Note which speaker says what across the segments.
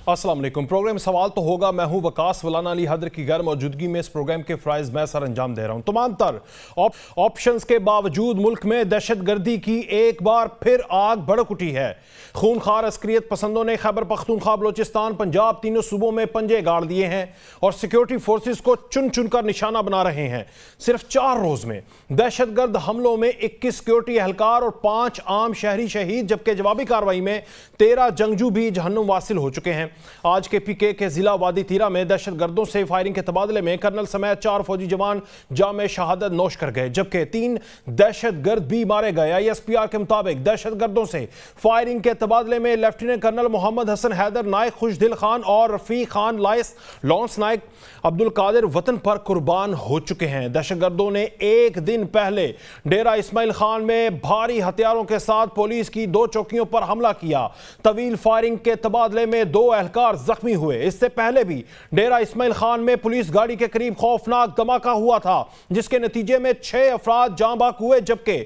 Speaker 1: अस्सलाम वालेकुम। प्रोग्राम सवाल तो होगा। मैं हूं वकास वलाना अली हैदर की गैर मौजूदगी में इस प्रोग्राम के फ्राइज मैं सर अंजाम दे रहा हूं। तमाम तर ऑप्शंस के बावजूद मुल्क में दहशतगर्दी की एक बार फिर आग भड़क उठी है। खूनखार अस्करियत पसंदों ने खैबर पख्तूनख्वा, बलोचिस्तान, पंजाब तीनों सूबों में पंजे गाड़ दिए हैं और सिक्योरिटी फोर्सेस को चुन चुनकर निशाना बना रहे हैं। सिर्फ 4 रोज में दहशतगर्द हमलों में 21 सिक्योरिटी एहलकार और 5 आम शहरी शहीद, जबकि जवाबी कार्रवाई में 13 जंगजू भी जहन्नुम वासिल हो चुके हैं। आज के पीके के जिला वादी तीरा में दहशतगर्दों से फायरिंग के तबादले में कर्नल समेत 4 फौजी जवान जाम शहादत नोश कर गए, जबकि 3 दहशतगर्द भी मारे गए। ISPR के मुताबिक दहशतगर्दों से फायरिंग के तबादले में लेफ्टिनेंट कर्नल मोहम्मद हसन हैदर, नायक खुशदिल खान और रफीक खान लॉन्स नायक अब्दुल कादिर वतन पर कुर्बान हो चुके हैं। दहशतगर्दों ने एक दिन पहले डेरा इस्माइल खान में भारी हथियारों के साथ पुलिस की 2 चौकियों पर हमला किया। तवील फायरिंग के तबादले में 2 एहलकार जख्मी हुए। इससे पहले भी डेरा इस्माइल खान में पुलिस गाड़ी के करीब खौफनाक धमाका हुआ था, जिसके नतीजे में 6 अफराद जाँ बाक हुए, जबकि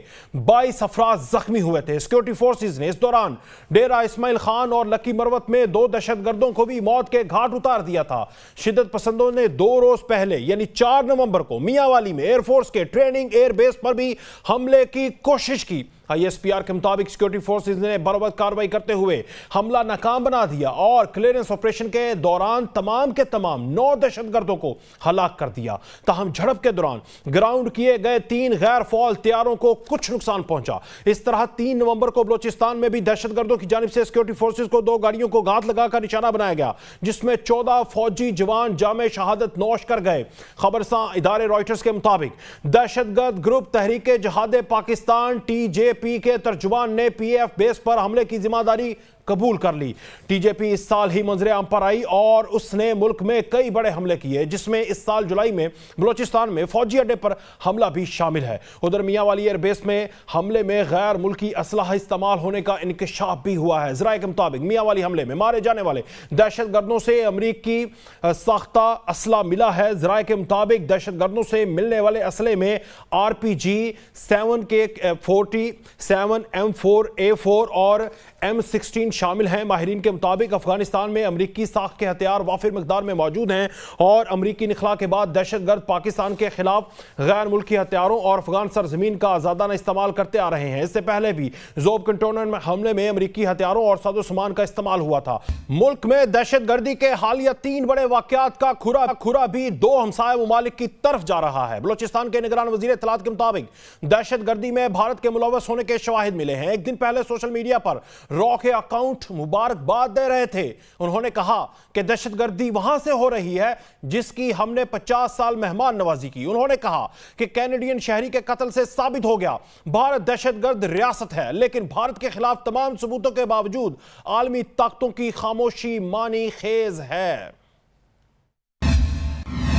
Speaker 1: 22 अफराद जख्मी हुए थे। सिक्योरिटी फोर्सेस ने इस दौरान डेरा इस्माइल खान और लकी मरवत में 2 दहशतगर्दों को भी मौत के घाट उतार दिया था। शिद्दत पसंदों ने 2 रोज पहले यानी 4 नवंबर को मियांवाली में एयरफोर्स के ट्रेनिंग एयरबेस पर भी हमले की कोशिश की। ISPR के मुताबिक सिक्योरिटी फोर्सेस ने बराबर कार्रवाई करते हुए हमला नाकाम बना दिया और क्लियरेंस ऑपरेशन के दौरान तमाम के तमाम 9 दहशतगर्दों को हलाक कर दिया। ताहम झड़प के दौरान ग्राउंड किए गए 3 गैर फौल तैयारों को कुछ नुकसान पहुंचा। इस तरह 3 नवंबर को बलोचिस्तान में भी दहशतगर्दों की जानिब से सिक्योरिटी फोर्सेस को 2 गाड़ियों को घात लगाकर निशाना बनाया गया, जिसमें 14 फौजी जवान जामे शहादत नोश कर गए। खबरसां इदारे रॉयटर्स के मुताबिक दहशतगर्द ग्रुप तहरीके जहादे पाकिस्तान TJP के तर्जुमान ने PAF बेस पर हमले की जिम्मेदारी कबूल कर ली। TJP इस साल ही मंजरे आम पर आई और उसने मुल्क में कई बड़े हमले किए, जिसमें इस साल जुलाई में बलोचिस्तान में फौजी अड्डे पर हमला भी शामिल है। उधर मियांवाली एयरबेस में हमले में गैर मुल्की असलहा इस्तेमाल होने का इंकशाफ भी हुआ है। जराए के मुताबिक मियांवाली हमले में मारे जाने वाले दहशतगर्दों से अमरीकी साख्ता असला मिला है। जराए के मुताबिक दहशतगर्दों से मिलने वाले असले में RPG 7K40, 7 M4A4 और M16 शामिल हैं। माहिरीन के मुताबिक अफगानिस्तान में अमरीकी साख के हथियार वाफिर मकदार में मौजूद हैं और अमरीकी निखला के बाद दहशतगर्द पाकिस्तान के खिलाफ गैर मुल्की हथियारों और अफगान सरजमीन का आजादाना इस्तेमाल करते आ रहे हैं। इससे पहले भी जोब कंटोनमेंट में हमले में अमरीकी हथियारों और साजो सामान का इस्तेमाल हुआ था। मुल्क में दहशतगर्दी के हालिया 3 बड़े वाकयात का खुरा भी 2 हमसाया मुमालिक की तरफ जा रहा है। बलोचिस्तान के निगरान वजीर इत्तलात के मुताबिक दहशतगर्दी में भारत के मुलव्वस होने के शवाहिद मिले हैं। एक दिन पहले सोशल मीडिया पर रॉ के अकाउंट मुबारकबाद दे रहे थे। उन्होंने कहा कि दहशतगर्दी वहां से हो रही है जिसकी हमने 50 साल मेहमान नवाजी की। उन्होंने कहा कि कैनेडियन शहरी के कत्ल से साबित हो गया भारत दहशतगर्द रियासत है, लेकिन भारत के खिलाफ तमाम सबूतों के बावजूद आलमी ताकतों की खामोशी मानी खेज है।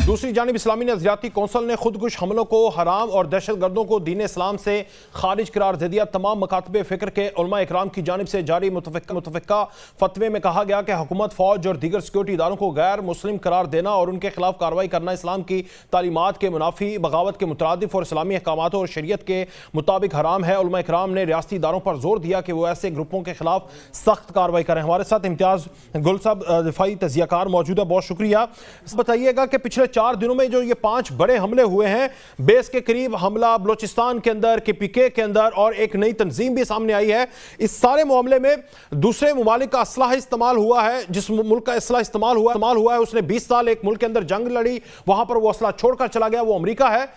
Speaker 1: दूसरी जानिब इस्लामी नज़रियाती कौंसिल ने खुदकुश हमलों को हराम और दहशतगर्दों को दीन इस्लाम से खारिज करार दे दिया। तमाम मकातबे फ़िक्र के उलमा इकराम की जानिब से जारी मुतफ़िक़ा फतवे में कहा गया कि हुकूमत, फ़ौज और दीगर सिक्योरिटी इदारों को गैर मुस्लिम करार देना और उनके खिलाफ कार्रवाई करना इस्लाम की तालीमात के मुनाफी, बगावत के मुतरादिफ और इस्लामी अहकामात और शरीयत के मुताबिक हराम है। उलमा इकराम ने रियासती इदारों पर जोर दिया कि वो ऐसे ग्रुपों के खिलाफ सख्त कार्रवाई करें। हमारे साथ इम्तियाज़ गुल साहब, दिफाई तजियाकार मौजूद है, बहुत शुक्रिया। बताइएगा कि पिछले 4 दिनों में जो ये 5 बड़े हमले हुए हैं, बेस के करीब हमला बलोचिस्तान के अंदर, KPK के अंदर, और एक नई तंजीम भी सामने आई है, इस सारे मामले में दूसरे मुमालिक का असलाह इस्तेमाल हुआ है। जिस मुल्क का असलाह इस्तेमाल हुआ है उसने 20 साल एक मुल्क के अंदर जंग लड़ी, वहां पर वो असलाह छोड़कर चला गया, वो अमेरिका है।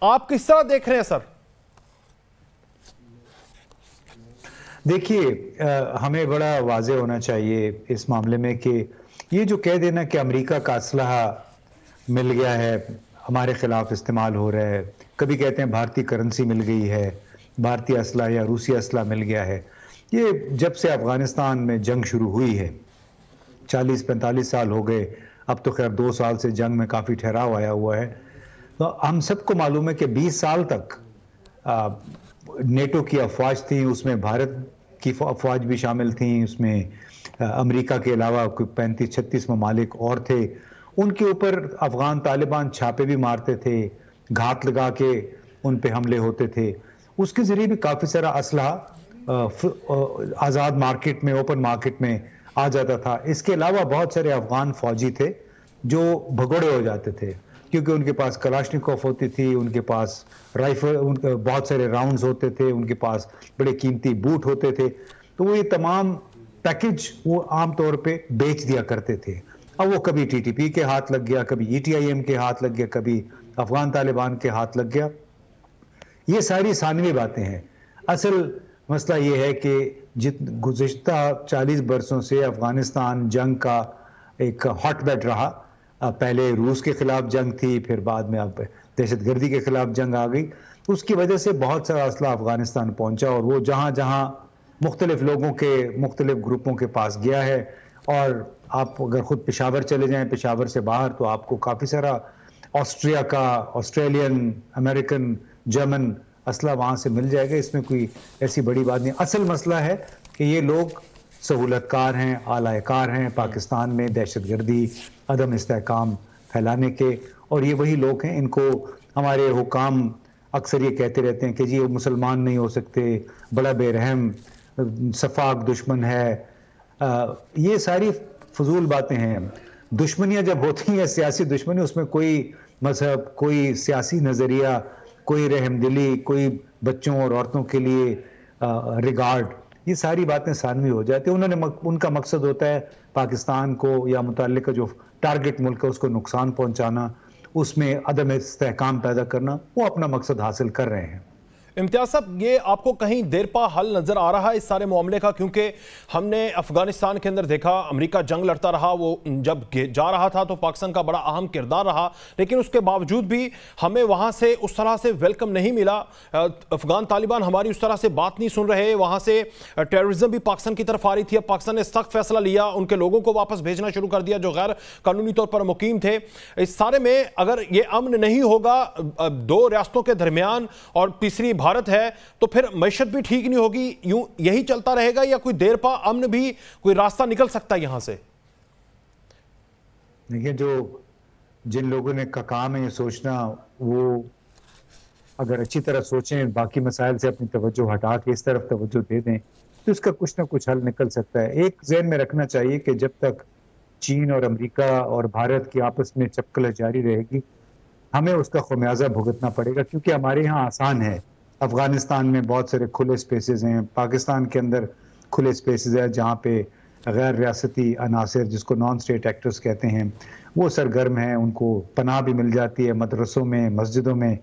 Speaker 1: आप किस तरह देख रहे हैं सर?
Speaker 2: देखिए, हमें बड़ा वाज़ेह होना चाहिए इस मामले में कि ये जो कह देना कि अमेरिका का असलाह मिल गया है, हमारे खिलाफ इस्तेमाल हो रहा है, कभी कहते हैं भारतीय करेंसी मिल गई है, भारतीय असला या रूसी असला मिल गया है। ये जब से अफगानिस्तान में जंग शुरू हुई है 40-45 साल हो गए, अब तो खैर 2 साल से जंग में काफ़ी ठहराव आया हुआ है। तो हम सबको मालूम है कि 20 साल तक नेटो की अफवाज थी, उसमें भारत की अफवाज भी शामिल थी, उसमें अमेरिका के अलावा कोई 35-36 ममालिक और थे। उनके ऊपर अफगान तालिबान छापे भी मारते थे, घात लगा के उन पे हमले होते थे। उसके ज़रिए भी काफ़ी सारा असलहा आज़ाद मार्केट में, ओपन मार्केट में आ जाता था। इसके अलावा बहुत सारे अफगान फौजी थे जो भगोड़े हो जाते थे, क्योंकि उनके पास कलाशनिकोव होती थी, उनके पास राइफल, उनके बहुत सारे राउंड्स होते थे, उनके पास बड़े कीमती बूट होते थे। तो वो ये तमाम पैकेज वो आमतौर पे बेच दिया करते थे। अब वो कभी टीटीपी के हाथ लग गया, कभी ईटीआईएम के हाथ लग गया, कभी अफगान तालिबान के हाथ लग गया। ये सारी सानवी बातें हैं। असल मसला ये है कि गुज़िश्ता 40 बरसों से अफगानिस्तान जंग का एक हॉटबेड रहा। पहले रूस के खिलाफ जंग थी, फिर बाद में अब दहशतगर्दी के खिलाफ जंग आ गई। उसकी वजह से बहुत सारा असला अफगानिस्तान पहुंचा और वो जहां जहां मुख्तलिफ लोगों के, मुख्तलिफ ग्रुपों के पास गया है। और आप अगर खुद पेशावर चले जाएं, पेशावर से बाहर, तो आपको काफ़ी सारा ऑस्ट्रिया का, ऑस्ट्रेलियन, अमेरिकन, जर्मन असला वहाँ से मिल जाएगा। इसमें कोई ऐसी बड़ी बात नहीं। असल मसला है कि ये लोग सहूलतकार हैं, आलायकार हैं पाकिस्तान में दहशतगर्दी, अदम इस्तेहकाम फैलाने के, और ये वही लोग हैं। इनको हमारे हुकाम अक्सर ये कहते रहते हैं कि जी वो मुसलमान नहीं हो सकते, बड़ा बेरहम सफाक दुश्मन है। ये सारी फजूल बातें हैं। दुश्मनियाँ जब होती हैं, सियासी दुश्मनी, उसमें कोई मजहब, कोई सियासी नज़रिया, कोई रहमदिली, कोई बच्चों और औरतों के लिए रिगार्ड, ये सारी बातें सानवी हो जाती हैं। उनका मकसद होता है पाकिस्तान को या मुतल्लिका जो टारगेट मुल्क है उसको नुकसान पहुंचाना, उसमें अदम इस्तेहकाम पैदा करना। वो अपना मकसद हासिल कर रहे हैं।
Speaker 1: इम्तियाज साहब, ये आपको कहीं देर पा हल नजर आ रहा है इस सारे मामले का? क्योंकि हमने अफगानिस्तान के अंदर देखा, अमेरिका जंग लड़ता रहा, वो जब जा रहा था तो पाकिस्तान का बड़ा अहम किरदार रहा, लेकिन उसके बावजूद भी हमें वहाँ से उस तरह से वेलकम नहीं मिला। अफगान तालिबान हमारी उस तरह से बात नहीं सुन रहे, वहाँ से टेररिज्म भी पाकिस्तान की तरफ आ रही थी। अब पाकिस्तान ने सख्त फैसला लिया, उनके लोगों को वापस भेजना शुरू कर दिया जो गैर कानूनी तौर पर मुकीम थे। इस सारे में अगर ये अमन नहीं होगा दो रियासतों के दरमियान और तीसरी भारत है, तो फिर मैशत भी ठीक नहीं होगी। यूं यही चलता रहेगा या कोई देर पा अमन भी कोई रास्ता निकल सकता है यहां से?
Speaker 2: देखिए, जो जिन लोगों ने का काम है ये सोचना, वो अगर अच्छी तरह सोचें, बाकी मसाइल से अपनी तवज्जो हटा के इस तरफ तवज्जो दे दें, तो इसका कुछ ना कुछ हल निकल सकता है। एक ज़हन में रखना चाहिए कि जब तक चीन और अमेरिका और भारत की आपस में चपकल जारी रहेगी, हमें उसका खमियाजा भुगतना पड़ेगा। क्योंकि हमारे यहाँ आसान है, अफगानिस्तान में बहुत सारे खुले स्पेसेस हैं, पाकिस्तान के अंदर खुले स्पेसेस हैं जहाँ पे गैर रियासती अनासर, जिसको नॉन स्टेट एक्टर्स कहते हैं, वो सरगर्म हैं, उनको पनाह भी मिल जाती है मदरसों में, मस्जिदों में।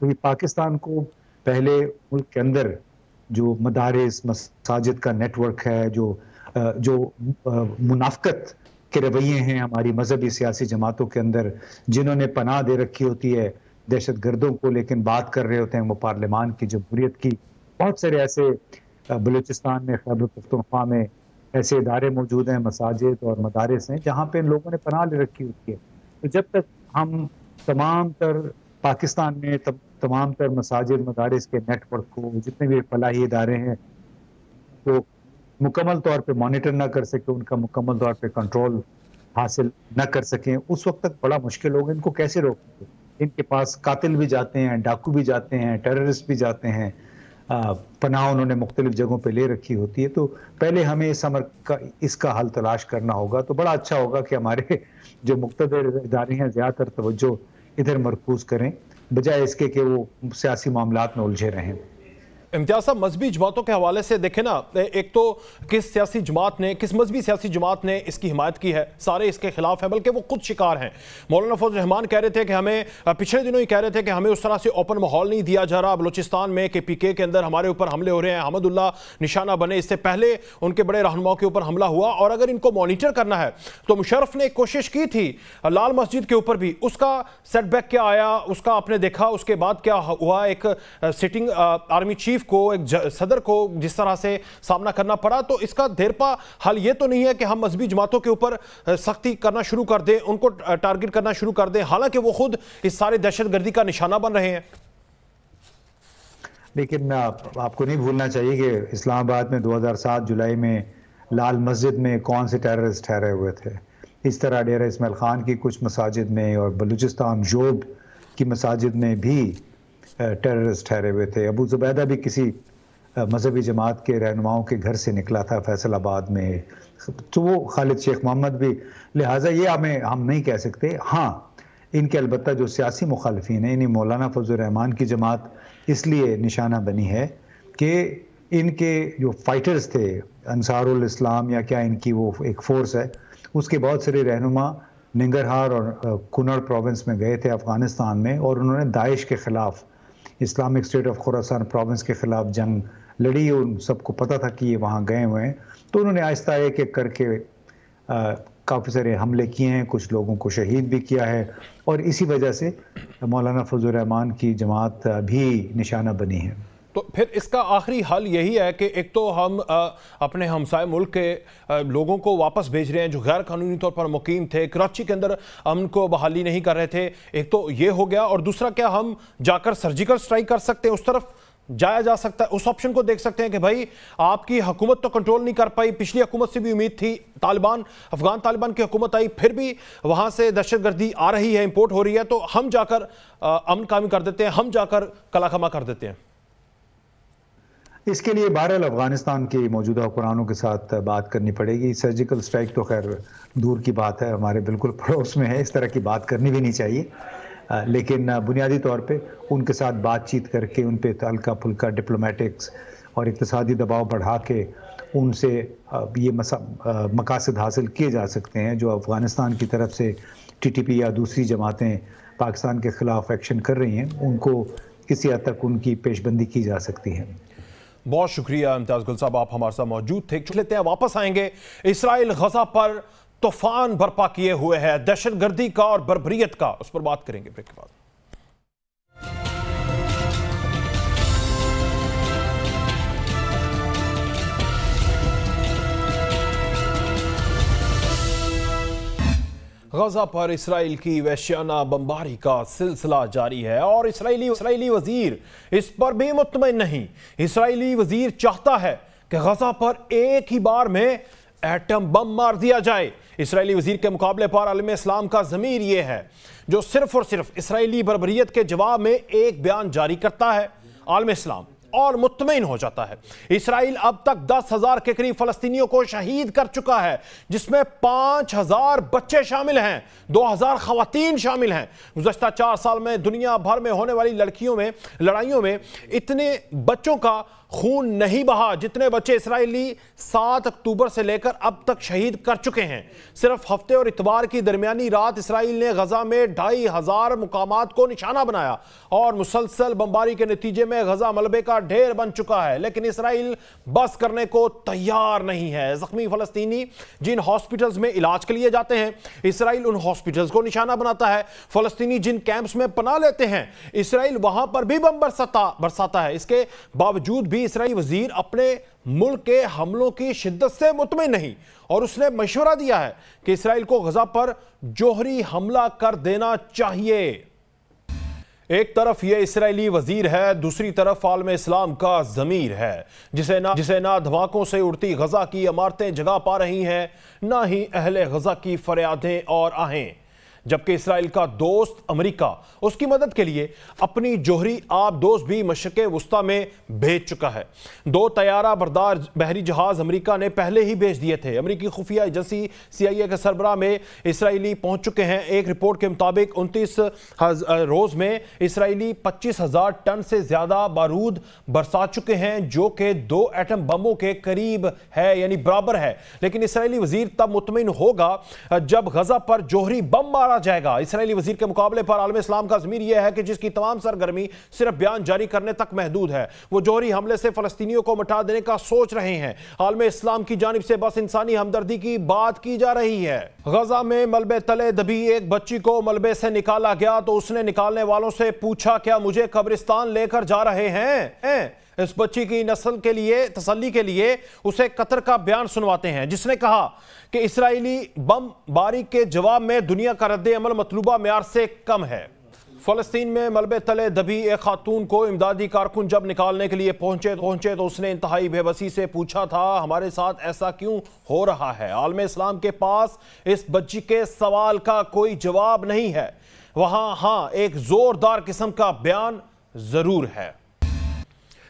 Speaker 2: तो ये पाकिस्तान को पहले मुल्क के अंदर जो मदारिस, मसाजिद का नेटवर्क है, जो मुनाफकत के रवैये हैं हमारी मजहबी सियासी जमातों के अंदर, जिन्होंने पनाह दे रखी होती है दहशतगर्दों को, लेकिन बात कर रहे होते हैं वो पार्लियामान की जमहूरियत की। बहुत सारे ऐसे बलूचिस्तान में, खैबर पख्तूनख्वा में ऐसे इदारे मौजूद हैं, मसाजिद और मदारिस हैं, जहाँ पे इन लोगों ने पनाह ले रखी होती है। तो जब तक हम तमाम तर पाकिस्तान में तमाम तर मसाजिद, मदारिस के नेटवर्क को, जितने भी फलाही इदारे हैं, तो मुकम्मल तौर पे मॉनिटर ना कर सके, उनका मुकम्मल तौर पे कंट्रोल हासिल ना कर सकें, उस वक्त तक बड़ा मुश्किल होगा। इनको कैसे रोकेंगे? इनके पास कातिल भी जाते हैं, डाकू भी जाते हैं, टेररिस्ट भी जाते हैं, पनाह उन्होंने मुख्तलिफ जगहों पे ले रखी होती है। तो पहले हमें इसका हल तलाश करना होगा। तो बड़ा अच्छा होगा कि हमारे जो मुख्तलिफ इदारे हैं ज़्यादातर तवज्जो इधर मरकूज करें, बजाय इसके कि वो सियासी मामलात में उलझे रहें।
Speaker 1: इम्तियाज साहब, मजहबी जमातों के हवाले से देखें ना, एक तो किस सियासी जमात ने, किस मजहबी सियासी जमात ने इसकी हिमायत की है? सारे इसके खिलाफ हैं, बल्कि वो खुद शिकार हैं। मौलाना फौज रहमान कह रहे थे कि हमें, पिछले दिनों ही कह रहे थे कि हमें उस तरह से ओपन माहौल नहीं दिया जा रहा बलूचिस्तान में कि पीके के अंदर हमारे ऊपर हमले हो रहे हैं, अहमदुल्ला निशाना बने। इससे पहले उनके बड़े रहनुमाओं के ऊपर हमला हुआ। और अगर इनको मॉनिटर करना है तो मुशर्रफ ने एक कोशिश की थी लाल मस्जिद के ऊपर भी, उसका सेटबैक क्या आया उसका आपने देखा। उसके बाद क्या हुआ, एक सिटिंग आर्मी चीफ को, एक सदर को जिस तरह से सामना करना पड़ा। तो इसका देरपा हल ये तो नहीं है कि हम मजहबी जमातों के ऊपर सख्ती करना शुरू कर दें, उनको टारगेट करना शुरू कर दें, हालांकि वो खुद इस सारे दहशतगर्दी का निशाना बन रहे हैं।
Speaker 2: लेकिन आपको नहीं भूलना चाहिए कि इस्लामाबाद में 2007 जुलाई में लाल मस्जिद में कौन से टेररिस्ट ठहरे हुए थे। इस तरह डेरा इस्माइल खान की कुछ मसाजिद में और बलूचिस्तान जोब की मसाजिद में भी टेररिस्ट ठहरे हुए थे। अबू जुबैदा भी किसी मजहबी जमात के रहनुमाओं के घर से निकला था फैसलाबाद में, तो वो खालिद शेख मोहम्मद भी, लिहाजा ये हम नहीं कह सकते। हाँ, इनके अलबत्ता जो सियासी मुखालफिन हैं, इन्हीं मौलाना फजल रहमान की जमात इसलिए निशाना बनी है कि इनके जो फाइटर्स थे, अंसारुल इस्लाम या क्या इनकी वो एक फोर्स है, उसके बहुत सारे रहनुमा निंगरहार और कुनड़ प्रोविंस में गए थे अफ़गानिस्तान में, और उन्होंने दाइश के ख़िलाफ़, Islamic state of Khorasan province के ख़िलाफ़ जंग लड़ी। उन सबको पता था कि ये वहाँ गए हुए हैं, तो उन्होंने आहिस्ता एक एक करके काफ़ी सारे हमले किए हैं, कुछ लोगों को शहीद भी किया है, और इसी वजह से मौलाना फजल रहमान की जमात भी निशाना बनी है।
Speaker 1: तो फिर इसका आखिरी हल यही है कि एक तो हम अपने हमसाए मुल्क के लोगों को वापस भेज रहे हैं जो गैर कानूनी तौर पर मुकीम थे, कराची के अंदर अमन को बहाली नहीं कर रहे थे, एक तो ये हो गया, और दूसरा क्या हम जाकर सर्जिकल स्ट्राइक कर सकते हैं, उस तरफ जाया जा सकता है, उस ऑप्शन को देख सकते हैं कि भाई आपकी हुकूमत तो कंट्रोल नहीं कर पाई, पिछली हुकूमत से भी उम्मीद थी, तालिबान अफगान तालिबान की हुकूमत आई, फिर भी वहां से दहशतगर्दी आ रही है, इंपोर्ट हो रही है, तो हम जाकर अमन कायम कर देते हैं, हम जाकर कलाखमा कर देते हैं।
Speaker 2: इसके लिए बहरहाल अफगानिस्तान के मौजूदा हुक्मरानों के साथ बात करनी पड़ेगी। सर्जिकल स्ट्राइक तो खैर दूर की बात है, हमारे बिल्कुल पड़ोस में है, इस तरह की बात करनी भी नहीं चाहिए, लेकिन बुनियादी तौर पे उनके साथ बातचीत करके उन पे हल्का फुल्का डिप्लोमेटिक्स और इक़्तिसादी दबाव बढ़ा के उनसे ये मकासद हासिल किए जा सकते हैं जो अफ़गानिस्तान की तरफ से TTP या दूसरी जमातें पाकिस्तान के ख़िलाफ़ एक्शन कर रही हैं, उनको किसी हद तक उनकी पेशबंदी की जा सकती है।
Speaker 1: बहुत शुक्रिया इम्तियाज़ गुल साहब, आप हमारे साथ मौजूद थे। लेते हैं, वापस आएंगे। इसराइल गजा पर तूफान बर्पा किए हुए है, दहशतगर्दी का और बर्बरियत का, उस पर बात करेंगे ब्रेक के बाद। गजा पर इसराइल की वहशियाना बमबारी का सिलसिला जारी है और इसराइली वजीर इस पर भी मुतमईन नहीं। इसराइली वजीर चाहता है कि गजा पर एक ही बार में एटम बम मार दिया जाए। इसराइली वजीर के मुकाबले पर आलम इस्लाम का ज़मीर यह है जो सिर्फ और सिर्फ इसराइली बर्बरियत के जवाब में एक बयान जारी करता है, आलम इस्लाम, और मुतमईन हो जाता है। इसराइल अब तक 10,000 के करीब फलस्तीनियों को शहीद कर चुका है, जिसमें 5,000 बच्चे शामिल हैं, 2,000 खवातीन शामिल हैं। गुज़श्ता 4 साल में दुनिया भर में होने वाली लड़ाइयों में इतने बच्चों का खून नहीं बहा जितने बच्चे इसराइली 7 अक्टूबर से लेकर अब तक शहीद कर चुके हैं। सिर्फ हफ्ते और इतवार की दरमियानी रात इसराइल ने गजा में 2,500 मुकामात को निशाना बनाया और मुसलसल बमबारी के नतीजे में गजा मलबे का ढेर बन चुका है। लेकिन इसराइल बस करने को तैयार नहीं है। जख्मी फलस्तीनी जिन हॉस्पिटल्स में इलाज के लिए जाते हैं, इसराइल उन हॉस्पिटल्स को निशाना बनाता है। फलस्तीनी जिन कैंप्स में पनाह लेते हैं, इसराइल वहां पर भी बम बरसाता है। इसके बावजूद भी इसराइली वजीर अपने मुल्क के हमलों की शिद्दत से मुतमईन नहीं और उसने मशवरा दिया है कि इसराइल को गजा पर जोहरी हमला कर देना चाहिए। एक तरफ ये इसराइली वजीर है, दूसरी तरफ आलम इस्लाम का ज़मीर है, जिसे ना धमाकों से उड़ती गजा की इमारतें जगा पा रही हैं, ना ही अहले गजा की फरियादें और आहें। जबकि इसराइल का दोस्त अमेरिका उसकी मदद के लिए अपनी जोहरी आबदोज़ भी मशरिक़ वुस्ता में भेज चुका है। 2 तैयारा बरदार बहरी जहाज अमेरिका ने पहले ही भेज दिए थे। अमेरिकी खुफिया एजेंसी CIA के सरबराह में इसराइली पहुंच चुके हैं। एक रिपोर्ट के मुताबिक 29 रोज़ में इसराइली 25,000 टन से ज़्यादा बारूद बरसा चुके हैं, जो कि 2 एटम बमों के करीब है, यानी बराबर है। लेकिन इसराइली वजीर तब मुतमईन होगा जब गजा पर जोहरी बम मारा जाएगा। इसराइली वजीर के मुकाबले पर आलम इस्लाम का ज़मीर यह है कि जिसकी तमाम सरगर्मी सिर्फ बयान जारी करने तक महदूद है। वो जोहरी हमले से फलस्तीनियों को मिटा देने का सोच रहे हैं। आलम इस्लाम की जानिब से बस इंसानी हमदर्दी की बात की जा रही है। गजा में मलबे तले दबी एक बच्ची को मलबे से निकाला गया तो उसने निकालने वालों से पूछा, क्या मुझे कब्रिस्तान लेकर जा रहे हैं? इस बच्ची की नस्ल के लिए तसल्ली के लिए उसे कतर का बयान सुनवाते हैं, जिसने कहा कि इसराइली बमबारी के जवाब में दुनिया का रद्द अमल मतलूबा मेयार से कम है। फलस्तीन में मलबे तले दबी एक खातून को इमदादी कारकुन जब निकालने के लिए पहुंचे तो उसने इंतहाई बेबसी से पूछा था, हमारे साथ ऐसा क्यों हो रहा है? आलम इस्लाम के पास इस बच्ची के सवाल का कोई जवाब नहीं है। वहां हाँ, एक जोरदार किस्म का बयान जरूर है।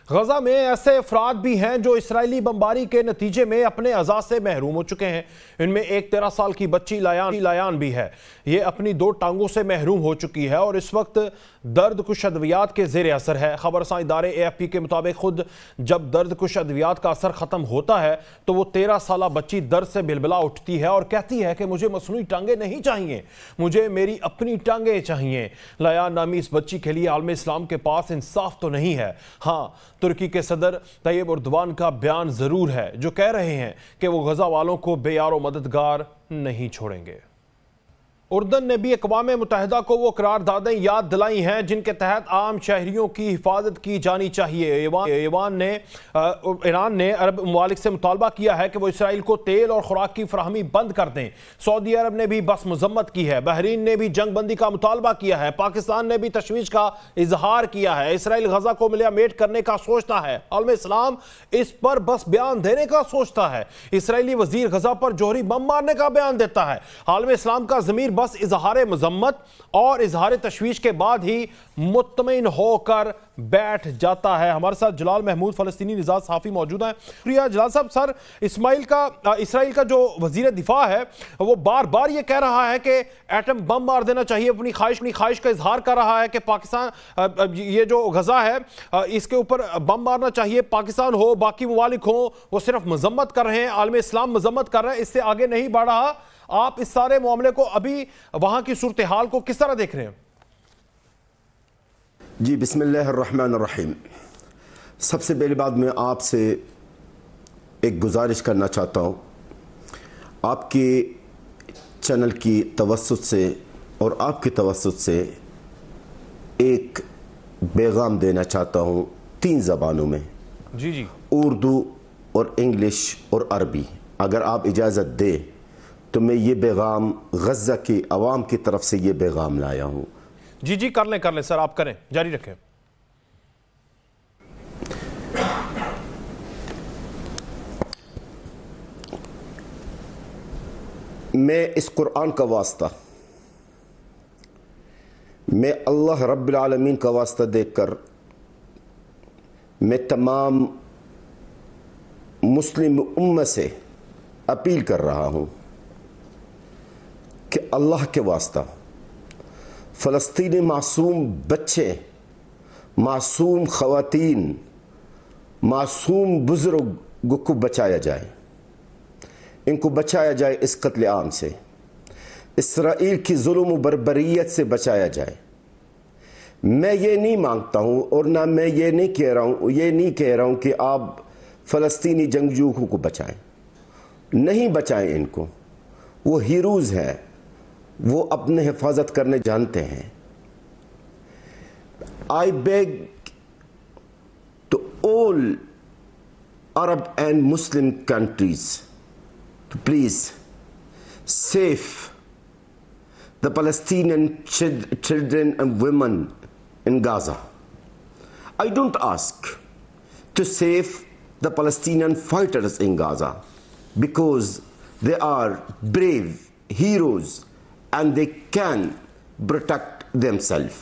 Speaker 1: गजा में ऐसे अफराद भी हैं जो इसराइली बमबारी के नतीजे में अपने अज़ा से महरूम हो चुके हैं। इनमें एक 13 साल की बच्ची लायान भी है। ये अपनी 2 टांगों से महरूम हो चुकी है और इस वक्त दर्द कुश अद्वियात के ज़ेर असर है। खबरसां इदारे AFP के मुताबिक खुद जब दर्द कुश अद्वियात का असर ख़त्म होता है तो वो 13 साला बच्ची दर्द से बिलबिला उठती है और कहती है कि मुझे मसनूई टांगे नहीं चाहिए, मुझे मेरी अपनी टांगे चाहिए। लायान नामी इस बच्ची के लिए आलम इस्लाम के पास इंसाफ तो नहीं है। हाँ, तुर्की के सदर तैयब एर्दोगान का बयान जरूर है जो कह रहे हैं कि वो गजा वालों को बेयारो मददगार नहीं छोड़ेंगे। उर्दन ने भी अक़वाम मुत्तहिदा को वो करारदादें याद दिलाई हैं जिनके तहत आम शहरियों की हिफाजत की जानी चाहिए। ईरान ने अरब ममालिक से मुतालबा किया है कि वो इसराइल को तेल और खुराक की फराहमी बंद कर दें। सऊदी अरब ने भी बस मजम्मत की है। बहरीन ने भी जंग बंदी का मुतालबा किया है। पाकिस्तान ने भी तशवीश का इजहार किया है। इसराइल गजा को मिलियामेट करने का सोचता है। आलम इस्लाम इस पर बस बयान देने का सोचता है। इसराइली वजीर गजा पर जोहरी बम मारने का बयान देता है। आलम इस्लाम का ज़मीर बस इजहार मजम्मत और इजहार तशवीश के बाद ही मुत्तमिन होकर बैठ जाता है। हमारे साथ जलाल महमूद फलस्तीनी निजात सहाफ़ी मौजूद हैं। प्रिया जलाल साहब, सर इसराइल का जो वजीर दिफा है वो बार बार ये कह रहा है कि एटम बम मार देना चाहिए। अपनी ख्वाहिश का इजहार कर रहा है कि पाकिस्तान ये जो गजा है इसके ऊपर बम मारना चाहिए। पाकिस्तान हो बाकी ममालिक हो वो सिर्फ मजम्मत कर रहे हैं, आलम इस्लाम मजम्मत कर रहे हैं, इससे आगे नहीं बढ़ रहा। आप इस सारे मामले को अभी वहां की सूरत हाल को किस तरह देख रहे हैं?
Speaker 3: जी बिस्मिल्लाहिर्रहमानिर्रहीम। सबसे पहली बात मैं आपसे एक गुजारिश करना चाहता हूँ। आपके चैनल की तवस्सुत से और आपकी तवस्सुत से एक पैगाम देना चाहता हूँ 3 ज़बानों में।
Speaker 1: जी। उर्दू
Speaker 3: और इंग्लिश और अरबी। अगर आप इजाज़त दें तो मैं ये पैगाम गज़ा की आवाम की तरफ से ये पैगाम लाया हूँ।
Speaker 1: जी कर लें सर, आप करें, जारी रखें।
Speaker 3: मैं इस कुरान का वास्ता, मैं अल्लाह रब्बिल आलमीन का वास्ता देकर मैं तमाम मुस्लिम उम्मत से अपील कर रहा हूँ कि अल्लाह के वास्ता फ़लस्तीनी मासूम बच्चे, मासूम ख़वातीन, मासूम बुज़ुर्ग को बचाया जाए। इनको बचाया जाए इस कत्ल आम से, इसराइल की जुल्म व बर्बरियत से बचाया जाए। मैं ये नहीं मांगता हूँ और ना मैं ये नहीं कह रहा हूँ कि आप फ़लस्तीनी जंगजूओं को बचाएं। नहीं बचाएं इनको, वो हीरोज़ हैं, वो अपने हिफाजत करने जानते हैं। I beg to all Arab and Muslim countries to please save the Palestinian children and women in Gaza. I don't ask to save the Palestinian fighters in Gaza because they are brave heroes and they can protect themselves.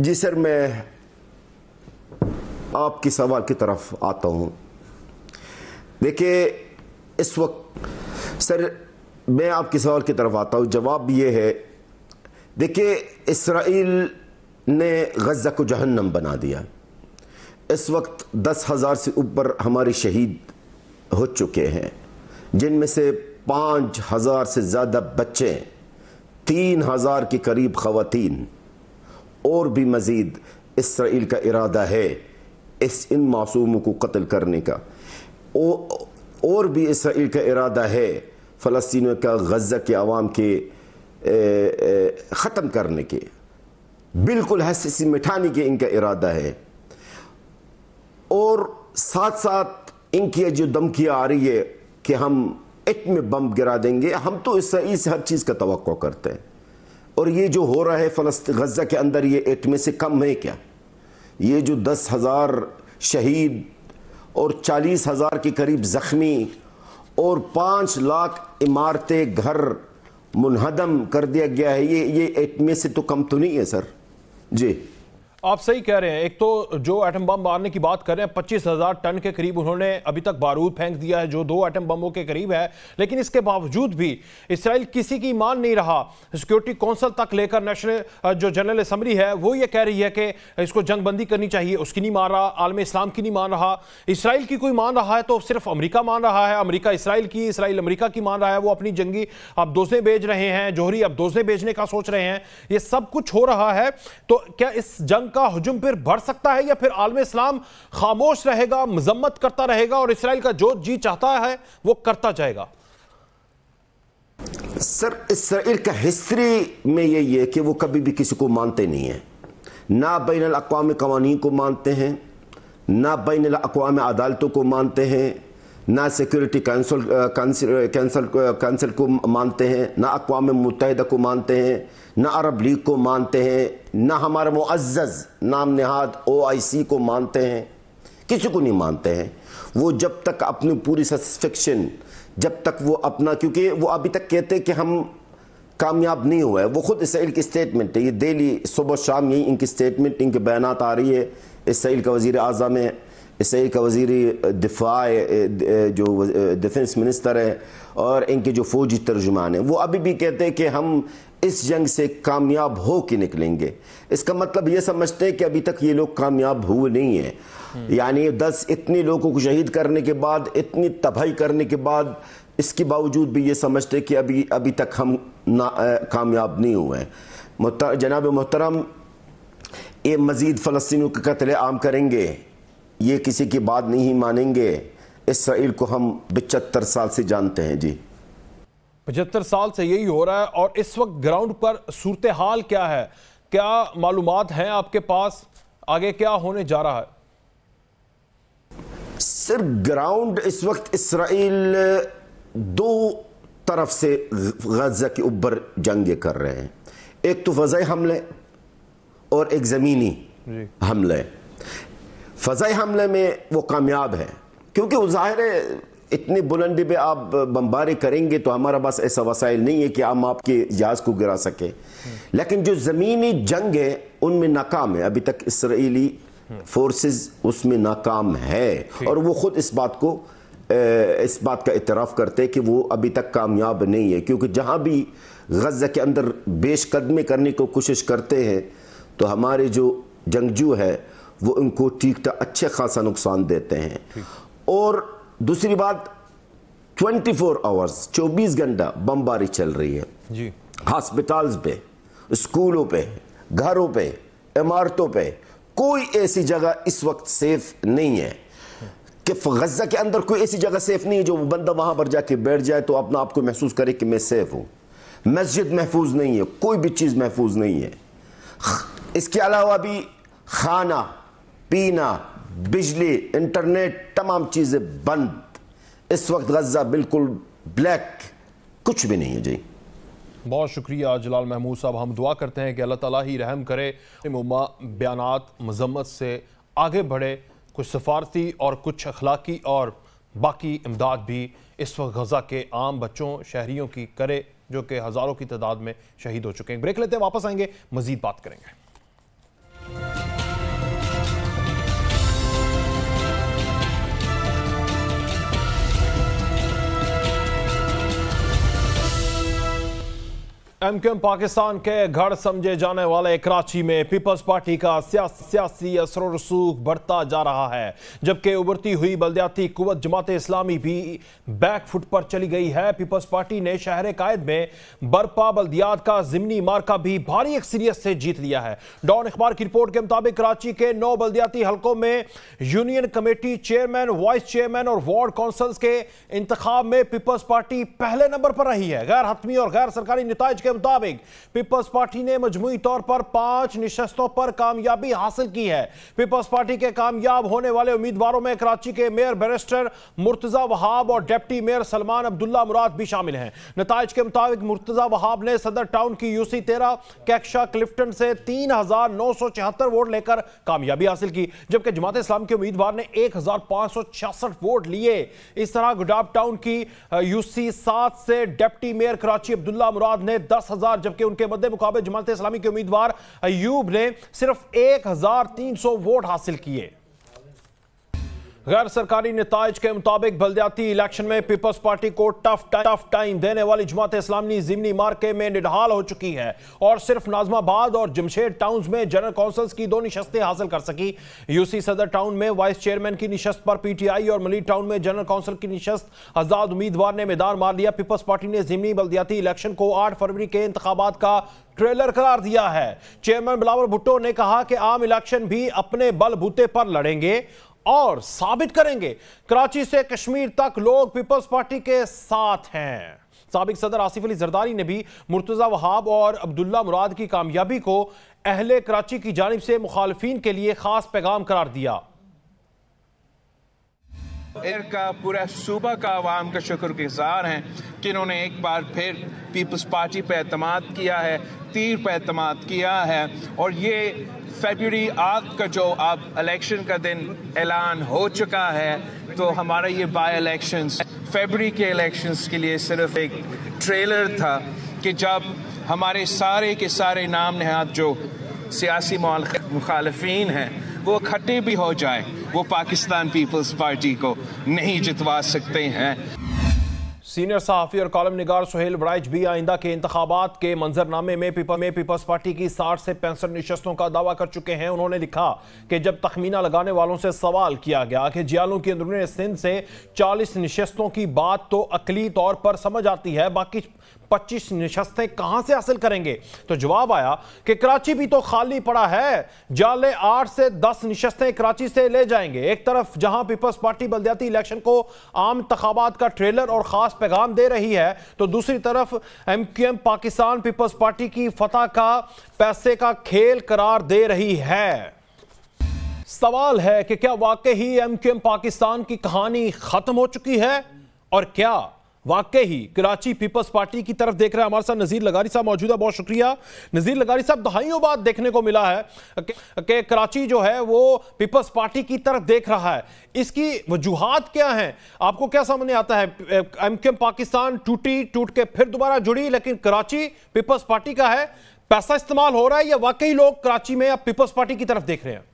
Speaker 3: जी sir, मैं आपकी सवाल की तरफ आता हूँ। देखिए, इस वक्त सर मैं आपके सवाल की तरफ आता हूँ। जवाब ये है, देखिए इसराइल ने गज़ा को जहन्नम बना दिया। इस वक्त 10,000 से ऊपर हमारे शहीद हो चुके हैं, जिनमें से 5,000 से ज़्यादा बच्चे, 3,000 के करीब ख़वातीन, और भी मज़ीद इसराइल का इरादा है इन मासूमों को कत्ल करने का। और भी इसराइल का इरादा है फ़लस्तीनियों का गज़ा के अवाम के ख़त्म करने के, बिल्कुल हैसियत मिटाने के इनका इरादा है। और साथ साथ इनकी जो धमकियाँ आ रही है कि हम एटमी बम गिरा देंगे, हम तो इसराइल से हर चीज़ का तवक्को करते हैं। और ये जो हो रहा है गज़ा के अंदर, ये एटमी से कम है क्या? ये जो 10,000 शहीद और 40,000 के करीब ज़ख्मी और 5 लाख इमारतें, घर मुनहदम कर दिया गया है, ये एटमी से तो कम तो नहीं है सर जी।
Speaker 1: आप सही कह रहे हैं। एक तो जो एटम बम मारने की बात कर रहे हैं, 25,000 टन के करीब उन्होंने अभी तक बारूद फेंक दिया है, जो 2 एटम बमों के करीब है। लेकिन इसके बावजूद भी इसराइल किसी की मान नहीं रहा। सिक्योरिटी काउंसिल तक लेकर नेशनल जो जनरल असम्बली है वो ये कह रही है कि इसको जंगबंदी करनी चाहिए, उसकी नहीं मान रहा। आलम इस्लाम की नहीं मान रहा। इसराइल की कोई मान रहा है तो सिर्फ अमरीका मान रहा है। अमरीका इसराइल की, इसराइल अमरीका की मान रहा है। वो अपनी जंगी अब दोज़ें भेज रहे हैं, जोहरी अब दोज़ें भेजने का सोच रहे हैं। ये सब कुछ हो रहा है, तो क्या इस जंग का हुजूम फिर बढ़ सकता है, या फिर आलम इस्लाम खामोश रहेगा, मजम्मत करता रहेगा और इसराइल का जो जी चाहता है वो करता जाएगा?
Speaker 3: सर, इसराइल का हिस्ट्री में यही है कि वो कभी भी किसी को मानते नहीं है। ना बैनुल अक़वामी कवानीन को मानते हैं, ना बैनुल अक़वामी अदालतों को मानते हैं, ना सिक्योरिटी काउंसिल को मानते हैं, ना अक़वाम मुत्तहिदा को मानते हैं, ना अरब लीग को मानते हैं, ना हमारा मुअज़्ज़ज़ नाम नहाद OIC को मानते हैं। किसी को नहीं मानते हैं। वो जब तक अपनी पूरी सैटिस्फैक्शन, जब तक वो अपना, क्योंकि वो अभी तक कहते हैं कि हम कामयाब नहीं हुआ है। वो खुद इसराइल की स्टेटमेंट है, ये डेली सुबह शाम यही इनकी स्टेटमेंट, इनके बयानात आ रही है। इसराइल का वज़ीर आज़म है, इसराइल का वज़ीर दिफा जो डिफेंस मिनिस्टर है, और इनके जो फौजी तर्जुमान हैं, वो अभी भी कहते हैं कि हम इस जंग से कामयाब हो के निकलेंगे। इसका मतलब ये समझते हैं कि अभी तक ये लोग कामयाब हुए नहीं हैं। यानी 10 इतने लोगों को शहीद करने के बाद, इतनी तबाही करने के बाद, इसके बावजूद भी ये समझते हैं कि अभी तक हम कामयाब नहीं हुए हैं। जनाब मोहतरम, ये मज़ीद फ़लस्तीनियों का कत्ल आम करेंगे, ये किसी की बात नहीं मानेंगे। इसराइल को हम 75 साल से जानते हैं जी।
Speaker 1: 75 साल से यही हो रहा है। और इस वक्त ग्राउंड पर सूरत हाल क्या है, क्या मालूमात हैं आपके पास, आगे क्या होने जा रहा है?
Speaker 3: सर, ग्राउंड इस वक्त इसराइल 2 तरफ से गज़ा के ऊपर जंगे कर रहे हैं। एक तो फ़ज़ाई हमले और एक ज़मीनी हमले। फ़ज़ाई हमले में वो कामयाब है, क्योंकि वो ज़ाहिर है इतनी बुलंदी पे आप बमबारी करेंगे तो हमारा पास ऐसा वसाइल नहीं है कि हम आपके जहाज़ को गिरा सके। लेकिन जो ज़मीनी जंग है उनमें नाकाम है। अभी तक इसराइली फोर्सेस उसमें नाकाम है, और वो खुद इस बात का इतराफ़ करते हैं कि वो अभी तक कामयाब नहीं है। क्योंकि जहाँ भी गज़ा के अंदर पेशकदमी करने की कोशिश करते हैं तो हमारे जो जंगजू है वो उनको ठीक अच्छे खासा नुकसान देते हैं। और दूसरी बात, 24 आवर्स 24 घंटा बमबारी चल रही है जी। हॉस्पिटल्स पे, स्कूलों पे, घरों पे, इमारतों पे। कोई ऐसी जगह इस वक्त सेफ नहीं है कि गज़ा के अंदर कोई ऐसी जगह सेफ नहीं है जो बंदा वहां पर जाके बैठ जाए तो अपना आपको महसूस करे कि मैं सेफ हूं। मस्जिद महफूज नहीं है, कोई भी चीज महफूज नहीं है। इसके अलावा भी खाना पीना, बिजली, इंटरनेट, तमाम चीजें बंद। इस वक्त गज़ा बिल्कुल ब्लैक, कुछ भी नहीं है जी।
Speaker 1: बहुत शुक्रिया जलाल महमूद साहब। हम दुआ करते हैं कि अल्लाह ताला ही रहम करे, मुम्मा बयानात मजम्मत से आगे बढ़े, कुछ सफारती और कुछ अखलाकी और बाकी इमदाद भी इस वक्त गज़ा के आम बच्चों, शहरियों की करे, जो कि हज़ारों की तादाद में शहीद हो चुके हैं। ब्रेक लेते हैं, वापस आएंगे, मज़ीद बात करेंगे। एमक्यूएम पाकिस्तान के घर समझे जाने वाले कराची में पीपल्स पार्टी का सियासी असर और रसूख बढ़ता जा रहा है, जबकि उभरती हुई बल्दियाती कुव्वत जमात इस्लामी भी बैक फुट पर चली गई है। पीपल्स पार्टी ने शहर कायद में बरपा बल्दियात का जिमनी मार्का भी भारी अक्सरियत से जीत लिया है। डॉन अखबार की रिपोर्ट के मुताबिक कराची के 9 बल्दियाती हलकों में union committee chairman, vice chairman और वार्ड काउंसिल्स के इंतखाब में पीपल्स पार्टी पहले नंबर पर रही है। गैर हतमी और गैर सरकारी नताइज के मुताबिक पीपल्स पार्टी ने मजमूई तौर पर 5 निशस्तों पर कामयाबी हासिल की है। पीपल्स पार्टी के कामयाब होने वाले उम्मीदवारों में कराची के मेयर बैरिस्टर मुर्तजा वहाब और डिप्टी मेयर सलमान अब्दुल्ला मुराद भी शामिल हैं। नताइज के मुताबिक मुर्तजा वहाब ने सदर टाउन की यूसी 13 कैक्शा क्लिफ्टन से 3974 वोट लेकर कामयाबी हासिल की, जबकि जमात इस्लाम के उम्मीदवार ने 1566 वोट लिए। इस तरह गुडाब टाउन की यूसी 7 से डिप्टी मेयर कराची अब्दुल्ला मुराद ने 10,000, जबकि उनके मद्दे मुकाबले जमात इस्लामी के उम्मीदवार अयूब ने सिर्फ 1300 वोट हासिल किए। गैर सरकारी नताइज के मुताबिक बल्दियाती इलेक्शन में पीपल्स पार्टी को टफ टाइम देने वाली जमात इस्लामी जिमनी मार्के में निढाल हो चुकी है और सिर्फ नाजमाबाद और जमशेद टाउन्स में जनरल काउंसिल्स की 2 निशस्तें हासिल कर सकी। यूसी सदर टाउन में वाइस चेयरमैन की निशस्त पर पीटीआई और मलीद टाउन में जनरल काउंसिल की निशस्त आजाद उम्मीदवार ने मैदान मार लिया। पीपल्स पार्टी ने जिमनी बल्दियाती इलेक्शन को 8 फरवरी के इंतखाबात का ट्रेलर करार दिया है। चेयरमैन बिलावल भुट्टो ने कहा कि आम इलेक्शन भी अपने बलबूते पर लड़ेंगे और साबित करेंगे कराची से कश्मीर तक लोग पीपल्स पार्टी के साथ हैं। साबिक सदर आसिफ अली जरदारी ने भी मुर्तजा वहाब और अब्दुल्ला मुराद की कामयाबी को अहले कराची की जानिब से मुखालिफिन के लिए खास पैगाम करार दिया।
Speaker 4: इनका पूरा सूबा का अवाम का शुक्रगुजार हैं कि इन्होंने एक बार फिर पीपल्स पार्टी पे एतमाद किया है, तीर पे एतमाद किया है। और ये फरवरी 8 का जो अब इलेक्शन का दिन ऐलान हो चुका है, तो हमारा ये बाय इलेक्शंस फरवरी के इलेक्शंस के लिए सिर्फ एक ट्रेलर था कि जब हमारे सारे के सारे नाम नहाद जो सियासी मुखालिफिन हैं वो इकट्ठे भी हो जाए, वो पाकिस्तान पीपल्स पार्टी को नहीं जितवा सकते हैं।
Speaker 1: सीनियर सहाफ़ी और कॉलम निगार सुहेल वराइच भी आइंदा के इंतखाबात के मंजरनामे में पीपल्स पार्टी की 60 से 65 निशस्तों का दावा कर चुके हैं। उन्होंने लिखा कि जब तखमीना लगाने वालों से सवाल किया गया कि जियालों की अंदरूनी सिंध से 40 निशस्तों की बात तो अकली तौर पर समझ आती है, बाकी 25 निशस्तें कहां से हासिल करेंगे, तो जवाब आया कि कराची भी तो खाली पड़ा है, जाले 8 से 10 निशस्तें कराची से ले जाएंगे। एक तरफ जहां पीपल्स पार्टी बल्दियाती इलेक्शन को आम इंतखाबात का ट्रेलर और खास पैगाम दे रही है, तो दूसरी तरफ एमक्यूएम पाकिस्तान पीपल्स पार्टी की फतह का पैसे का खेल करार दे रही है। सवाल है कि क्या वाकई एमक्यूएम पाकिस्तान की कहानी खत्म हो चुकी है और क्या वाकई ही कराची पीपल्स पार्टी की तरफ देख रहे हैं। हमारे साथ नजीर लगारी साहब मौजूद है, बहुत शुक्रिया। नजीर लगारी साहब, दहाइयों बाद देखने को मिला है कि कराची जो है वो पीपल्स पार्टी की तरफ देख रहा है, इसकी वजूहात क्या हैं? आपको क्या सामने आता है? एमक्यूएम पाकिस्तान टूट के फिर दोबारा जुड़ी, लेकिन कराची पीपल्स पार्टी का है, पैसा इस्तेमाल हो रहा है या वाकई लोग कराची में अब पीपल्स पार्टी की तरफ देख रहे हैं?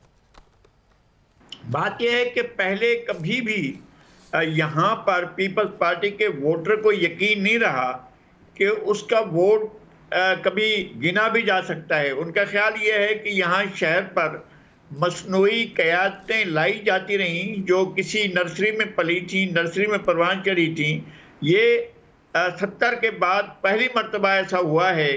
Speaker 5: बात यह है कि पहले कभी भी यहाँ पर पीपल्स पार्टी के वोटर को यकीन नहीं रहा कि उसका वोट कभी गिना भी जा सकता है। उनका ख्याल ये है कि यहाँ शहर पर मसनूई क़यादतें लाई जाती रहीं जो किसी नर्सरी में पली थी, नर्सरी में परवान चढ़ी थी। ये 70 के बाद पहली मर्तबा ऐसा हुआ है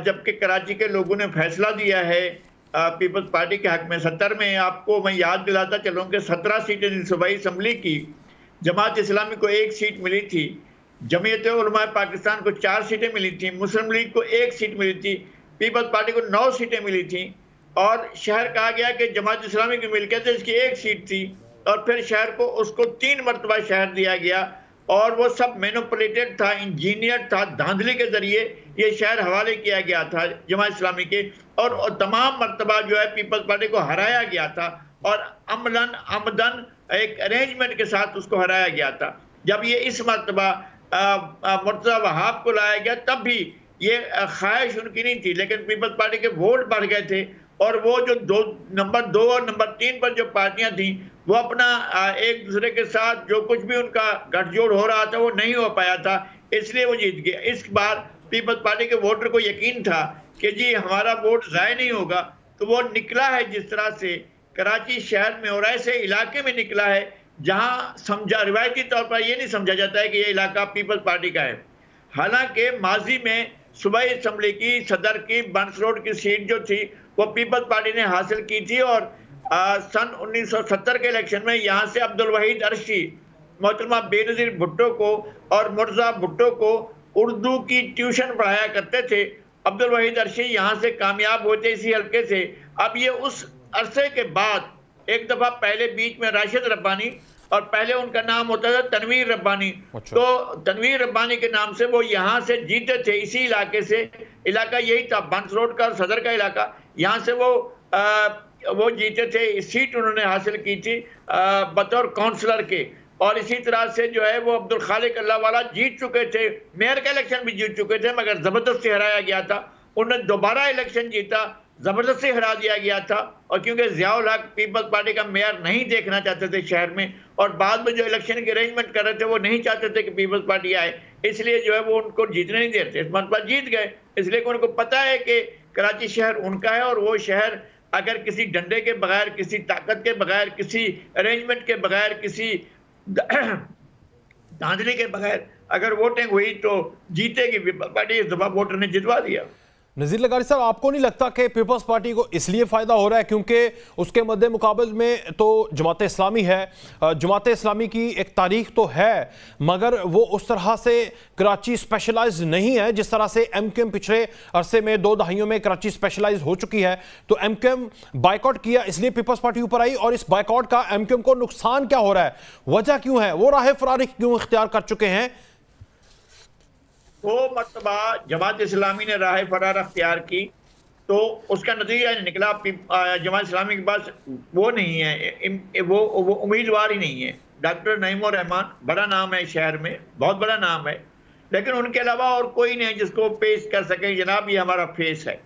Speaker 5: जबकि कराची के लोगों ने फैसला दिया है पीपल्स पार्टी के हक में। 70 में आपको मैं याद दिलाता चलूँ कि 17 सीटें सूबाई असम्बली की जमात इस्लामी को 1 सीट मिली थी, जमीयत उलमा पाकिस्तान को 4 सीटें मिली थी, मुस्लिम लीग को 1 सीट मिली थी, पीपल्स पार्टी को 9 सीटें मिली थी और शहर कहा गया कि जमात इस्लामी की मिल्कियत है, इसकी 1 सीट थी और फिर शहर को उसको 3 मरतबा शहर दिया गया और वो सब मैनिपुलेटेड था, इंजीनियर था, धांधली के जरिए ये शहर हवाले किया गया था जमात इस्लामी के और तमाम मरतबा जो है पीपल्स पार्टी को हराया गया था और अमलन आमदन एक अरेंजमेंट के साथ उसको हराया गया था। जब ये इस मरतबा मुर्तजा वहाब को लाया गया तब भी ये ख्वाहिश उनकी नहीं थी, लेकिन पीपल्स पार्टी के वोट बढ़ गए थे और वो जो नंबर 2 और नंबर 3 पर जो पार्टियां थी वो अपना एक दूसरे के साथ जो कुछ भी उनका गठजोड़ हो रहा था वो नहीं हो पाया था, इसलिए वो जीत गया। इस बार पीपल्स पार्टी के वोटर को यकीन था कि जी हमारा वोट ज़ाया नहीं होगा, तो वो निकला है जिस तरह से कराची शहर में और ऐसे इलाके में निकला है जहां रिवायती तौर पर यह नहीं समझा जाता है कि ये इलाका पीपल्स पार्टी का है। हालांकि माजी में सूबाई असम्बली की सदर की बंस रोड की सीट जो थी वो पीपल्स पार्टी ने हासिल की थी और सन 1970 के इलेक्शन में यहाँ से अब्दुल वहीद अरशी मोहतरमा बेनज़ीर भुट्टो को और मुर्जा भुट्टो को उर्दू की ट्यूशन पढ़ाया करते थे। अब्दुल वहीद अरशी यहाँ से कामयाब होते इसी हल्के से। अब ये उस अरसे के बाद एक दफ़ा पहले बीच में राशिद रब्बानी और पहले उनका नाम होता था तनवीर रब्बानी, तो तनवीर रब्बानी के नाम से वो यहाँ से जीते थे इसी इलाके से। इलाका यही था बंस रोड का सदर का इलाका, यहाँ से वो जीते थे। इस सीट उन्होंने हासिल की थी बतौर काउंसलर के। और इसी तरह से जो है वो अब्दुल खालिक अल्लाहवाला जीत चुके थे, मेयर का इलेक्शन भी जीत चुके थे मगर ज़बरदस्ती हराया गया था। उन्होंने दोबारा इलेक्शन जीता, ज़बरदस्ती हरा दिया गया था। और क्योंकि ज़ियाउल हक पीपल्स पार्टी का मेयर नहीं देखना चाहते थे शहर में और बाद में जो इलेक्शन के अरेंजमेंट कर रहे थे वो नहीं चाहते थे कि पीपल्स पार्टी आए, इसलिए जो है वो उनको जीतने नहीं देते। इस मरतबा जीत गए इसलिए कि उनको पता है कि कराची शहर उनका है और वो शहर अगर किसी डंडे के बगैर, किसी ताकत के बगैर, किसी अरेंजमेंट के बगैर, किसी धांधली के बगैर अगर वोटिंग हुई तो जीतेगी पीपल्स पार्टी। इस दफा वोटर ने जितवा दिया।
Speaker 1: नज़ीर लगारी साहब, आपको नहीं लगता कि पीपल्स पार्टी को इसलिए फ़ायदा हो रहा है क्योंकि उसके मद्दे मुकाबले में तो जमात इस्लामी है। जमात इस्लामी की एक तारीख तो है मगर वो उस तरह से कराची स्पेशलाइज नहीं है जिस तरह से MQM पिछले अरसे में 2 दहाइयों में कराची स्पेशलाइज हो चुकी है। तो MQM बाइकआउट किया इसलिए पीपल्स पार्टी ऊपर आई और इस बाइकआउट का MQM को नुकसान क्या हो रहा है, वजह क्यों है, वो राह फरारी क्यों इख्तियार कर चुके हैं?
Speaker 5: वो मरतबा जमात इस्लामी ने राह फरार अख्तियार की तो उसका नतीजा निकला जमात इस्लामी के पास वो नहीं है, वो उम्मीदवार ही नहीं है। डॉक्टर नईमुर रहमान बड़ा नाम है शहर में, बहुत बड़ा नाम है, लेकिन उनके अलावा और कोई नहीं जिसको पेश कर सके जनाब ये हमारा फेस है।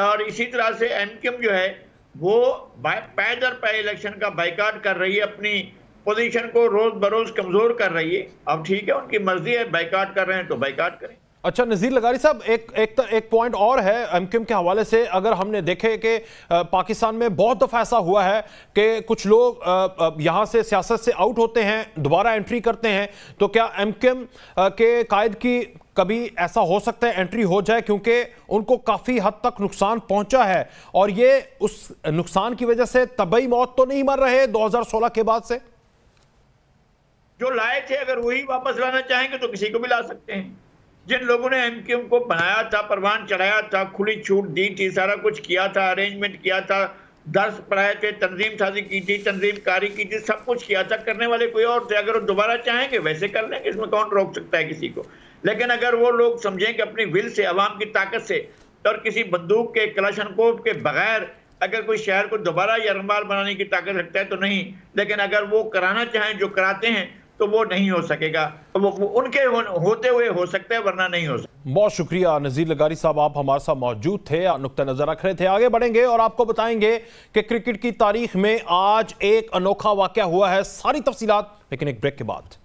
Speaker 5: और इसी तरह से MQM जो है वो पैदर पै इलेक्शन का बाइकाट कर रही है, अपनी पोजीशन को रोज बरोज कमजोर कर रही है। अब ठीक है, उनकी मर्जी है, बाइकाट कर रहे हैं तो बाइकाट करें।
Speaker 1: अच्छा नज़ीर लगारी साहब, एक पॉइंट और है MQM के हवाले से। अगर हमने देखे कि पाकिस्तान में बहुत दफ़ा ऐसा हुआ है कि कुछ लोग यहाँ से सियासत से आउट होते हैं, दोबारा एंट्री करते हैं, तो क्या MQM के कायद की कभी ऐसा हो सकता है एंट्री हो जाए क्योंकि उनको काफ़ी हद तक नुकसान पहुंचा है और ये उस नुकसान की वजह से तबई मौत तो नहीं मर रहे 2016 के बाद से?
Speaker 5: जो लाए थे अगर वही वापस लाना चाहेंगे तो किसी को भी ला सकते हैं। जिन लोगों ने MQM को बनाया था, परवान चढ़ाया था, खुली छूट दी थी, सारा कुछ किया था, अरेंजमेंट किया था, दर्स पढ़ाए थे, तंजीम साजी की थी, तंजीम कारी की थी, सब कुछ किया था, करने वाले कोई और थे। अगर वो दोबारा चाहेंगे वैसे कर लेंगे, इसमें कौन रोक सकता है किसी को। लेकिन अगर वो लोग समझें कि अपनी विल से, अवाम की ताकत से और किसी बंदूक के, कलाशनकोव के बगैर अगर कोई शहर को दोबारा यरगमाल बनाने की ताकत रखता है तो नहीं, लेकिन अगर वो कराना चाहें जो कराते हैं तो वो नहीं हो सकेगा। वो उनके होते हुए हो सकता है वरना नहीं हो सकता।
Speaker 1: बहुत शुक्रिया नज़ीर लगारी साहब, आप हमारे साथ मौजूद थे, नुक्ता नजर रख रहे थे। आगे बढ़ेंगे और आपको बताएंगे कि क्रिकेट की तारीख में आज एक अनोखा वाकया हुआ है, सारी तफसीलात लेकिन एक ब्रेक के बाद।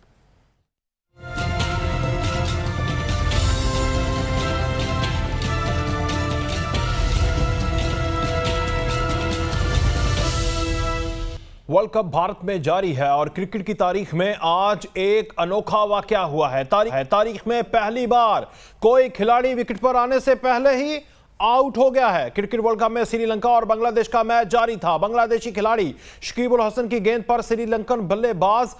Speaker 1: वर्ल्ड कप भारत में जारी है और क्रिकेट की तारीख में आज एक अनोखा वाकया हुआ है। तारीख में पहली बार कोई खिलाड़ी विकेट पर आने से पहले ही आउट हो गया है। क्रिकेट वर्ल्ड कप में श्रीलंका और बांग्लादेश का मैच जारी था। बांग्लादेशी खिलाड़ी शकीबुल हसन की गेंद पर श्रीलंकन बल्लेबाज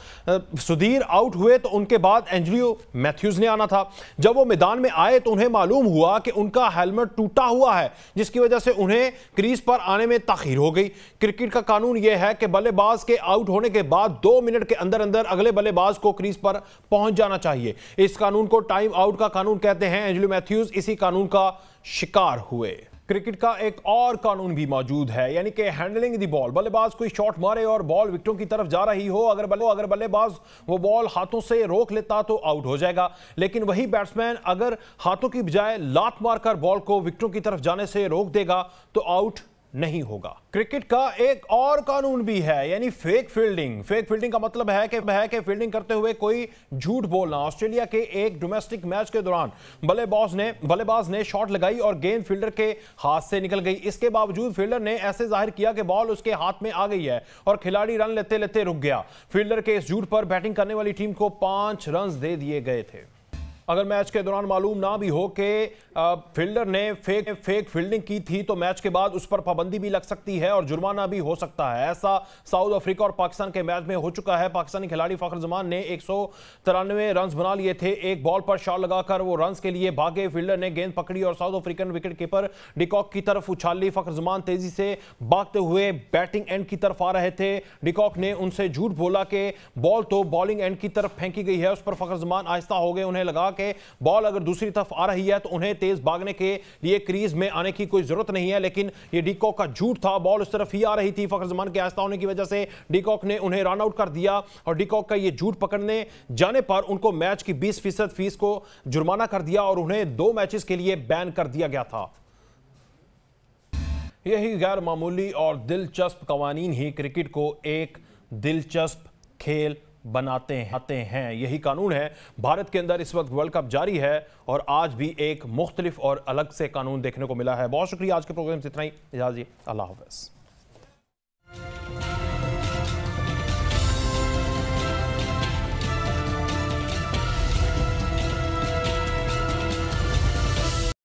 Speaker 1: सुधीर आउट हुए तो उनके बाद एंजेलो मैथ्यूज ने आना था। जब वो मैदान में आए तो उन्हें मालूम हुआ कि उनका हेलमेट टूटा हुआ है, जिसकी वजह से उन्हें क्रीज पर आने में ताखीर हो गई। क्रिकेट का कानून यह है कि बल्लेबाज के आउट होने के बाद 2 मिनट के अंदर अंदर अगले बल्लेबाज को क्रीज पर पहुंच जाना चाहिए। इस कानून को टाइम आउट का कानून कहते हैं। एंजेलो मैथ्यूज इसी कानून का शिकार हुए। क्रिकेट का एक और कानून भी मौजूद है, यानी कि हैंडलिंग द बॉल। बल्लेबाज कोई शॉट मारे और बॉल विकेटों की तरफ जा रही हो, अगर बल्लेबाज वो बॉल हाथों से रोक लेता तो आउट हो जाएगा, लेकिन वही बैट्समैन अगर हाथों की बजाय लात मारकर बॉल को विकेटों की तरफ जाने से रोक देगा तो आउट नहीं होगा। क्रिकेट का एक और कानून भी है, यानी फेक फील्डिंग। फेक फील्डिंग का मतलब है कि फील्डिंग करते हुए कोई झूठ बोलना। ऑस्ट्रेलिया के एक डोमेस्टिक मैच के दौरान बल्लेबाज ने शॉट लगाई और गेंद फील्डर के हाथ से निकल गई। इसके बावजूद फील्डर ने ऐसे जाहिर किया कि बॉल उसके हाथ में आ गई है और खिलाड़ी रन लेते लेते रुक गया। फील्डर के इस झूठ पर बैटिंग करने वाली टीम को 5 रन दे दिए गए थे। अगर मैच के दौरान मालूम ना भी हो कि फील्डर ने फेक फील्डिंग की थी तो मैच के बाद उस पर पाबंदी भी लग सकती है और जुर्माना भी हो सकता है। ऐसा साउथ अफ्रीका और पाकिस्तान के मैच में हो चुका है। पाकिस्तानी खिलाड़ी फखर जमान ने 193 रन बना लिए थे। एक बॉल पर शॉट लगाकर वो रन के लिए भागे। फील्डर ने गेंद पकड़ी और south African wicket keeper de Kock की तरफ उछाल ली। फखर जमान तेजी से भागते हुए बैटिंग एंड की तरफ आ रहे थे। डिकॉक ने उनसे झूठ बोला कि बॉल तो बॉलिंग एंड की तरफ फेंकी गई है। उस पर फखर जमान आहिस्ता हो गए। उन्हें लगा कि बॉल अगर दूसरी तरफ आ रही है तो उन्हें तेज भागने के लिए क्रीज में आने की कोई जरूरत नहीं है, लेकिन यह डिकॉक का झूठ था। बॉल उस तरफ ही आ रही थी। फखर जमान के आहिस्ता होने की वजह से डिकॉक ने उन्हें रन आउट कर दिया और डिकॉक का यह झूठ पकड़ने जाने पर उनको मैच की 20% फीस को जुर्माना कर दिया और उन्हें 2 मैचेस के लिए बैन कर दिया गया था। यही गैर मामूली और दिलचस्प कवानीन ही क्रिकेट को एक दिलचस्प खेल बनाते हैं। यही कानून है। भारत के अंदर इस वक्त वर्ल्ड कप जारी है और आज भी एक मुख्तलिफ और अलग से कानून देखने को मिला है। बहुत शुक्रिया। आज के प्रोग्राम से इतना ही। इजाज़त, अल्लाह हाफ़िज़।